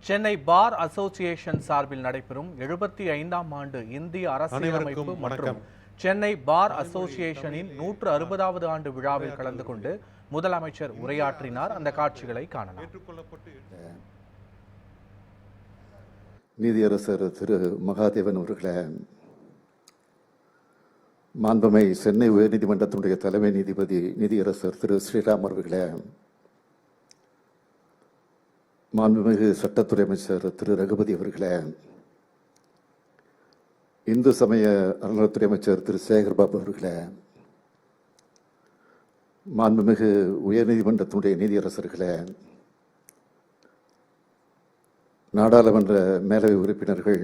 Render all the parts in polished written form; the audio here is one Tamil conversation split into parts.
சென்னை பார் அசோசியேஷன் சார்பில் நடைபெறும் 75ஆம் ஆண்டு இந்திய அரசியலமைப்பு மற்றும் சென்னை பார் அசோசியேஷனின் 160வது ஆண்டு விழாவில் கலந்து கொண்டு முதலமைச்சர் உரையாற்றினார். அந்த காட்சிகளை காணலாம். நீதியரசர் திரு மகாதேவன் அவர்களே, மாண்புமை சென்னை உயர்நீதிமன்றத்தினுடைய தலைமை நீதிபதி நீதியரசர் திரு ஸ்ரீராம் அவர்களே, மாண்புமிகு சட்டத்துறை அமைச்சர் திரு ரகுபதி அவர்களே, இந்து சமய அறநிலையத்துறை அமைச்சர் திரு சேகர்பாபு அவர்களே, மாண்புமிகு உயர்நீதிமன்றத்தினுடைய நீதியரசர்களே, நாடாளுமன்ற மேலவை உறுப்பினர்கள்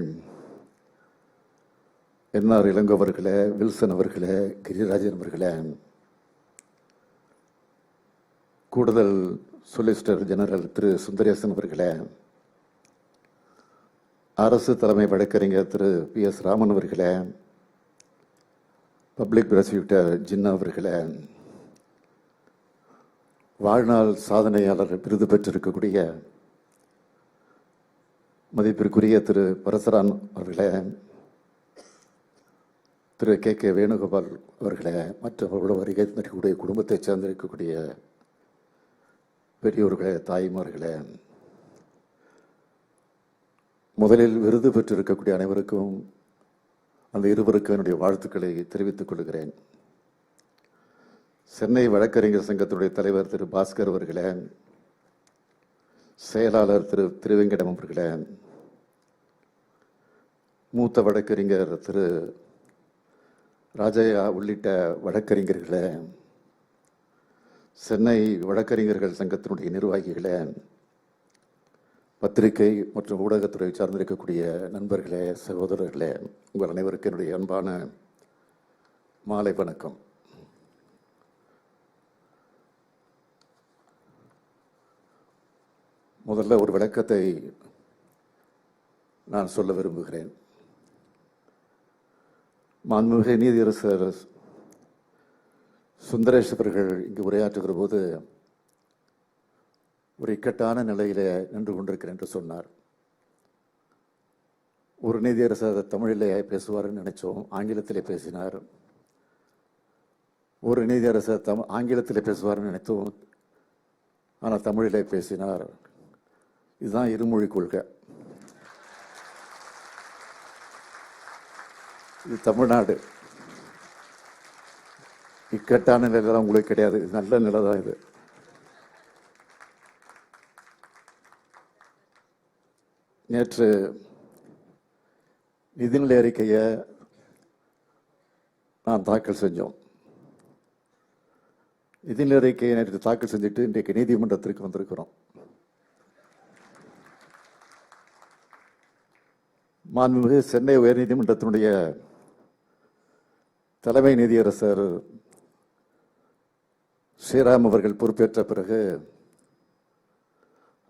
என்ஆர் இளங்கோ அவர்களே, வில்சன் அவர்களே, கிரிராஜன் அவர்களே, கூடுதல் சொலிசிட்டர் ஜெனரல் திரு சுந்தரேசன் அவர்களே, அரசு தலைமை வழக்கறிஞர் திரு PS ராமன் அவர்களே, பப்ளிக் ப்ராசிக்யூட்டர் ஜின்னா அவர்களே, வாழ்நாள் சாதனையாளர் விருது பெற்றிருக்கக்கூடிய மதிப்பிற்குரிய திரு பரசுராம் அவர்களே, திரு KK வேணுகோபால் அவர்களே, மற்றவர்களோட வருகை தரக்கூடிய குடும்பத்தைச் சேர்ந்திருக்கக்கூடிய பெரியோர்களே, தாய்மார்களே, முதலில் விருது பெற்றிருக்கக்கூடிய அனைவருக்கும் அந்த இருவருக்கும் என்னுடைய வாழ்த்துக்களை தெரிவித்துக் கொள்கிறேன். சென்னை வழக்கறிஞர் சங்கத்தினுடைய தலைவர் திரு பாஸ்கர் அவர்களே, செயலாளர் திரு திருவெங்கடம் அவர்களே, மூத்த வழக்கறிஞர் திரு ராஜையா உள்ளிட்ட வழக்கறிஞர்களே, சென்னை வழக்கறிஞர்கள் சங்கத்தினுடைய நிர்வாகிகளே, பத்திரிகை மற்றும் ஊடகத்துறை சார்ந்திருக்கக்கூடிய நண்பர்களே, சகோதரர்களே, உங்கள் அனைவருக்கும் என்னுடைய அன்பான மாலை வணக்கம். முதல்ல ஒரு விளக்கத்தை நான் சொல்ல விரும்புகிறேன். மாண்புமிகு நீதியரசர் சுந்தரேஷ் அவர்கள் இங்கு உரையாற்றுகிற போது ஒரு இக்கட்டான நிலையில நின்று கொண்டிருக்கிறேன் என்று சொன்னார். ஒரு நீதியரசர் தமிழிலே பேசுவார்னு நினைச்சோம், ஆங்கிலத்திலே பேசினார். ஒரு நீதியரசர் ஆங்கிலத்திலே பேசுவார்னு நினைத்தோம், ஆனால் தமிழிலே பேசினார். இதுதான் இருமொழி கொள்கை. இது தமிழ்நாடு. இக்கட்டான நிலைதான் உங்களுக்கு கிடையாது, இது நல்ல நிலை தான். இது நேற்று நிதிநிலை அறிக்கையை நான் தாக்கல் செஞ்சோம். நிதிநிலை அறிக்கையை நேற்று தாக்கல் செஞ்சுட்டு இன்றைக்கு நீதிமன்றத்திற்கு வந்திருக்கிறோம். மாண்புமிகு சென்னை உயர்நீதிமன்றத்தினுடைய தலைமை நீதியரசர் ஸ்ரீராம் அவர்கள் பொறுப்பேற்ற பிறகு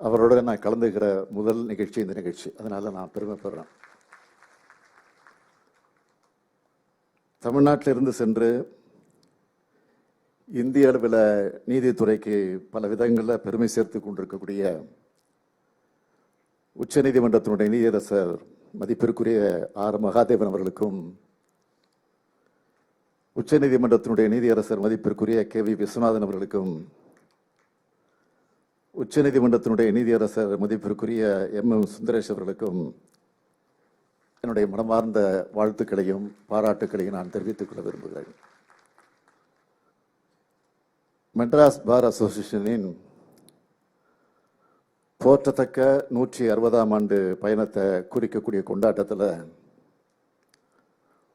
அவரோட நான் கலந்துக்கிற முதல் நிகழ்ச்சி இந்த நிகழ்ச்சி. அதனால நான் பெருமைப்படுறேன். தமிழ்நாட்டிலிருந்து சென்று இந்திய அளவில் நீதித்துறைக்கு பல விதங்களில் பெருமை சேர்த்து கொண்டிருக்கக்கூடிய உச்ச நீதிமன்றத்தினுடைய நீதியரசர் மதிப்பிற்குரிய R மகாதேவன் அவர்களுக்கும், உச்ச நீதிமன்றத்தினுடைய நீதியரசர் மதிப்பிற்குரிய KV விஸ்வநாதன் அவர்களுக்கும், உச்ச நீதிமன்றத்தினுடைய நீதியரசர் மதிப்பிற்குரிய MM சுந்தரேஷ் அவர்களுக்கும் என்னுடைய மனமார்ந்த வாழ்த்துக்களையும் பாராட்டுக்களையும் நான் தெரிவித்துக் கொள்ள விரும்புகிறேன். மெட்ராஸ் பார் அசோசியேஷனின் போற்றத்தக்க 160ஆம் ஆண்டு பயணத்தை குறிக்கக்கூடிய கொண்டாட்டத்தில்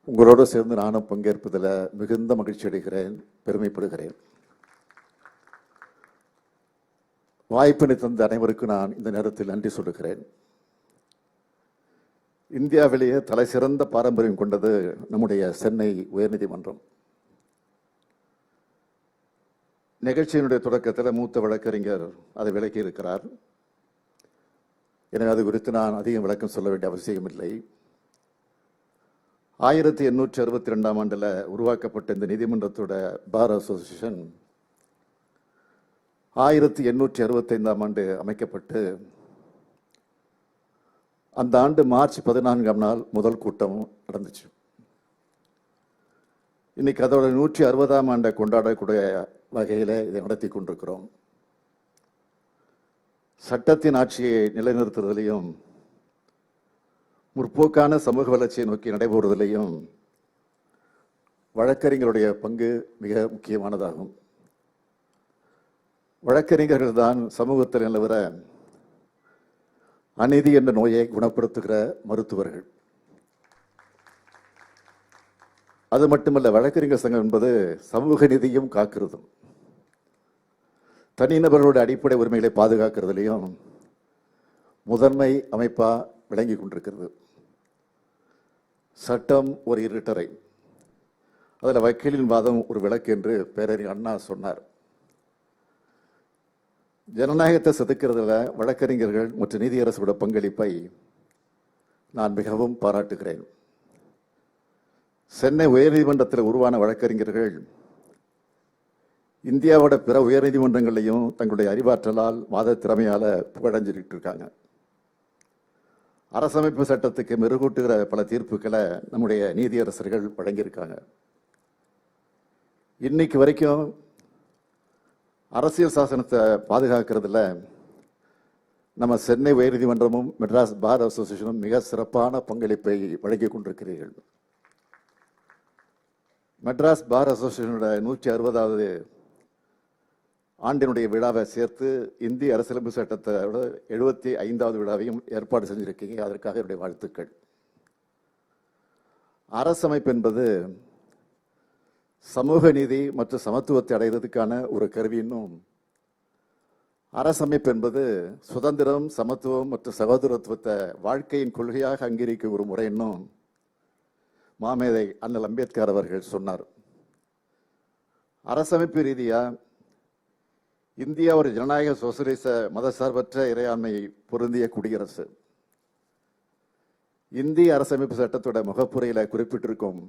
உங்களோடு சேர்ந்து நானும் பங்கேற்பதில் மிகுந்த மகிழ்ச்சி அடைகிறேன், பெருமைப்படுகிறேன். வாய்ப்பினை தந்த அனைவருக்கும் நான் இந்த நேரத்தில் நன்றி சொல்லுகிறேன். இந்தியாவிலேயே தலை சிறந்த பாரம்பரியம் கொண்டது நம்முடைய சென்னை உயர்நீதிமன்றம். நிகழ்ச்சியினுடைய தொடக்கத்தில் மூத்த வழக்கறிஞர் அதை விளக்கி இருக்கிறார். எனவே அது குறித்து நான் அதிகம் விளக்கம் சொல்ல வேண்டிய அவசியம் இல்லை. 1862ஆம் ஆண்டில் உருவாக்கப்பட்ட இந்த நீதிமன்றத்தோட பார் அசோசியேஷன் 1865ஆம் ஆண்டு அமைக்கப்பட்டு அந்த ஆண்டு மார்ச் 14ஆம் நாள் முதல் கூட்டம் நடந்துச்சு. இன்னைக்கு அதோட 160ஆம் ஆண்டை கொண்டாடக்கூடிய வகையில் இதை நடத்தி கொண்டிருக்கிறோம். சட்டத்தின் ஆட்சியை நிலைநிறுத்துவதிலையும் முற்போக்கான சமூக வளர்ச்சியை நோக்கி நடைபெறுவதிலையும் வழக்கறிஞருடைய பங்கு மிக முக்கியமானதாகும். வழக்கறிஞர்கள் தான் சமூகத்தில் நிலவர அநீதி என்ற நோயை குணப்படுத்துகிற மருத்துவர்கள். அது மட்டுமல்ல, வழக்கறிஞர் சங்கம் என்பது சமூக நீதியும் காக்கிறதும் தனிநபர்களுடைய அடிப்படை உரிமைகளை பாதுகாக்கிறதுலையும் முதன்மை அமைப்பா விளங்கி கொண்டிருக்கிறது. சட்டம் ஒரு இருட்டறை, அதில் வக்கீலின் வாதம் ஒரு விளக்கு என்று பேரறிஞர் அண்ணா சொன்னார். ஜனநாயகத்தை செதுக்கிறதுல வழக்கறிஞர்கள் மற்றும் நீதியரசோட பங்களிப்பை நான் மிகவும் பாராட்டுகிறேன். சென்னை உயர்நீதிமன்றத்தில் உருவான வழக்கறிஞர்கள் இந்தியாவோட பிற உயர்நீதிமன்றங்களையும் தங்களுடைய அறிவாற்றலால் வாத திறமையால புகழஞ்சிட்டு இருக்காங்க. அரசமைப்பு சட்டத்துக்கு மெருகூட்டுகிற பல தீர்ப்புகளை நம்முடைய நீதியரசர்கள் வழங்கியிருக்காங்க. இன்னைக்கு வரைக்கும் அரசியல் சாசனத்தை பாதுகாக்கிறதுல நம்ம சென்னை உயர்நீதிமன்றமும் மெட்ராஸ் பார் அசோசியேஷனும் மிக சிறப்பான பங்களிப்பை வழங்கி கொண்டிருக்கிறீர்கள். மெட்ராஸ் பார் அசோசியேஷனோட 160வது ஆண்டினுடைய விழாவை சேர்த்து இந்திய அரசியலமைப்பு சட்டத்தோட 75வது விழாவையும் ஏற்பாடு செஞ்சிருக்கீங்க. அதற்காக என்னுடைய வாழ்த்துக்கள். அரசமைப்பு என்பது சமூக நீதி மற்றும் சமத்துவத்தை அடைவதற்கான ஒரு கருவின்னும், அரசமைப்பு என்பது சுதந்திரம், சமத்துவம் மற்றும் சகோதரத்துவத்தை வாழ்க்கையின் கொள்கையாக அங்கீகரிக்கும் ஒரு முறை என்னும் மாமேதை அண்ணல் அம்பேத்கர் அவர்கள் சொன்னார். அரசமைப்பு ரீதியா இந்தியா ஒரு ஜனநாயக சோசலிச மதசார்பற்ற இறையாண்மை பொருந்திய குடியரசு. இந்திய அரசமைப்பு சட்டத்தோட முகப்புரையில குறிப்பிட்டிருக்கும்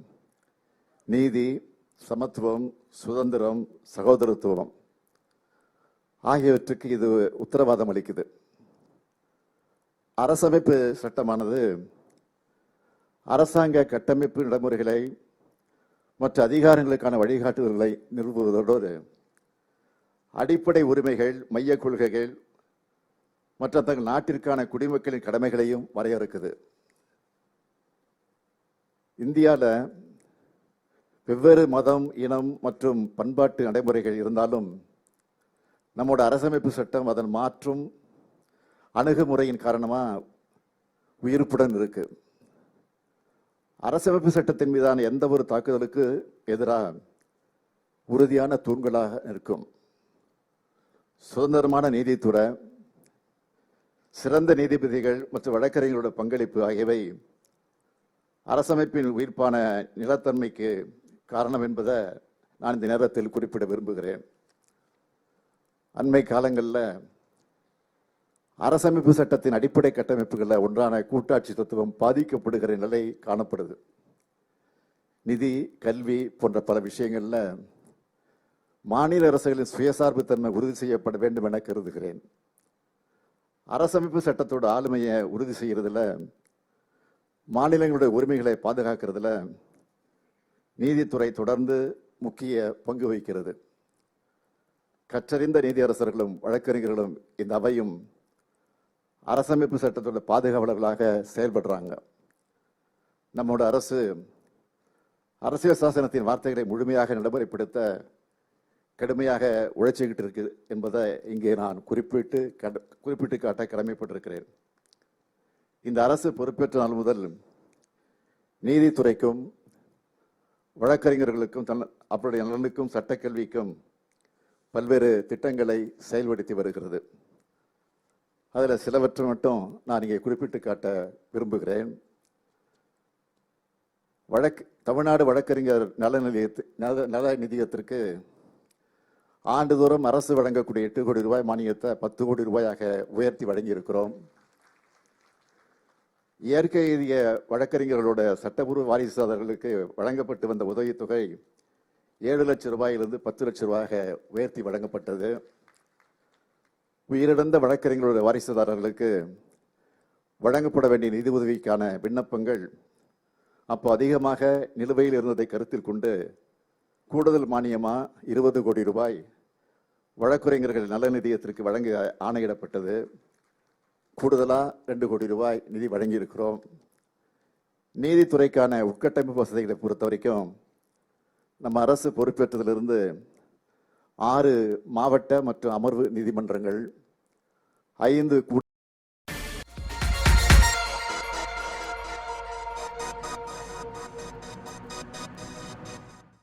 நீதி, சமத்துவம், சுதந்திரம், சகோதரத்துவம் ஆகியவற்றுக்கு இது உத்தரவாதம் அளிக்குது. அரசமைப்பு சட்டமானது அரசாங்க கட்டமைப்பு நடைமுறைகளை மற்ற அதிகாரங்களுக்கான வழிகாட்டுதல்களை நிறுவுவதோடு அடிப்படை உரிமைகள், மைய கொள்கைகள் மற்ற தங்கள் நாட்டிற்கான குடிமக்களின் கடமைகளையும் வரையறுக்குது. இந்தியாவில் வெவ்வேறு மதம், இனம் மற்றும் பண்பாட்டு நடைமுறைகள் இருந்தாலும் நம்மோட அரசமைப்பு சட்டம் அதன் மாற்றும் அணுகுமுறையின் காரணமாக உயிர்ப்புடன் இருக்கு. அரசமைப்பு சட்டத்தின் மீதான எந்த ஒரு தாக்குதலுக்கு எதிராக உறுதியான தூண்களாக இருக்கும். சுதந்திரமான நீதித்துறை, சிறந்த நீதிபதிகள் மற்றும் வழக்கறிஞர்களோட பங்களிப்பு ஆகியவை அரசமைப்பின் உயிர்ப்பான நிலத்தன்மைக்கு காரணம் என்பதை நான் இந்த நேரத்தில் குறிப்பிட விரும்புகிறேன். அண்மை காலங்களில் அரசமைப்பு சட்டத்தின் அடிப்படை கட்டமைப்புகளில் ஒன்றான கூட்டாட்சி தத்துவம் பாதிக்கப்படுகிற நிலை காணப்படுது. நிதி, கல்வி போன்ற பல விஷயங்கள்ல மாநில அரசுகளின் சுயசார்பு தன்மை உறுதி செய்யப்பட வேண்டும் என கருதுகிறேன். அரசமைப்பு சட்டத்தோட ஆளுமையை உறுதி செய்யறதுல, மாநிலங்களுடைய உரிமைகளை பாதுகாக்கிறதுல நீதித்துறை தொடர்ந்து முக்கிய பங்கு வகிக்கிறது. கற்றறிந்த நீதியரசர்களும் வழக்கறிஞர்களும் இந்த அவையும் அரசமைப்பு சட்டத்தோட பாதுகாவலர்களாக செயல்படுறாங்க. நம்மோட அரசு அரசியல் சாசனத்தின் வார்த்தைகளை முழுமையாக நடைமுறைப்படுத்த கடுமையாக உழைச்சிக்கிட்டு இருக்கு என்பதை இங்கே நான் குறிப்பிட்டு காட்ட கடமைப்பட்டிருக்கிறேன். இந்த அரசு பொறுப்பேற்ற நாள் முதல் நீதித்துறைக்கும் வழக்கறிஞர்களுக்கும் அவருடைய நலனுக்கும் சட்டக்கல்விக்கும் பல்வேறு திட்டங்களை செயல்படுத்தி வருகிறது. அதில் சிலவற்றை மட்டும் நான் இங்கே குறிப்பிட்டு காட்ட விரும்புகிறேன். தமிழ்நாடு வழக்கறிஞர் நல நிதியத்திற்கு ஆண்டுதோறும் அரசு வழங்கக்கூடிய 8 கோடி ரூபாய் மானியத்தை 10 கோடி ரூபாயாக உயர்த்தி வழங்கியிருக்கிறோம். இயற்கை எய்திய வழக்கறிஞர்களோட சட்டப்பூர்வ வாரிசுதாரர்களுக்கு வழங்கப்பட்டு வந்த உதவித்தொகை 7 லட்சம் ரூபாயிலிருந்து 10 லட்சம் ரூபாயாக உயர்த்தி வழங்கப்பட்டது. உயிரிழந்த வழக்கறிஞர்களுடைய வாரிசுதாரர்களுக்கு வழங்கப்பட வேண்டிய நிதி உதவிக்கான விண்ணப்பங்கள் அப்போ அதிகமாக நிலுவையில் இருந்ததை கருத்தில் கொண்டு கூடுதல் மானியமா 20 கோடி ரூபாய் வழக்குரைஞர்கள் நல நிதியத்திற்கு வழங்க ஆணையிடப்பட்டது. கூடுதலா 2 கோடி ரூபாய் நிதி வழங்கியிருக்கிறோம். நீதித்துறைக்கான உட்கட்டமைப்பு வசதிகளை பொறுத்த வரைக்கும் நம்ம அரசு பொறுப்பேற்றதிலிருந்து 6 மாவட்ட மற்றும் அமர்வு நீதிமன்றங்கள், 5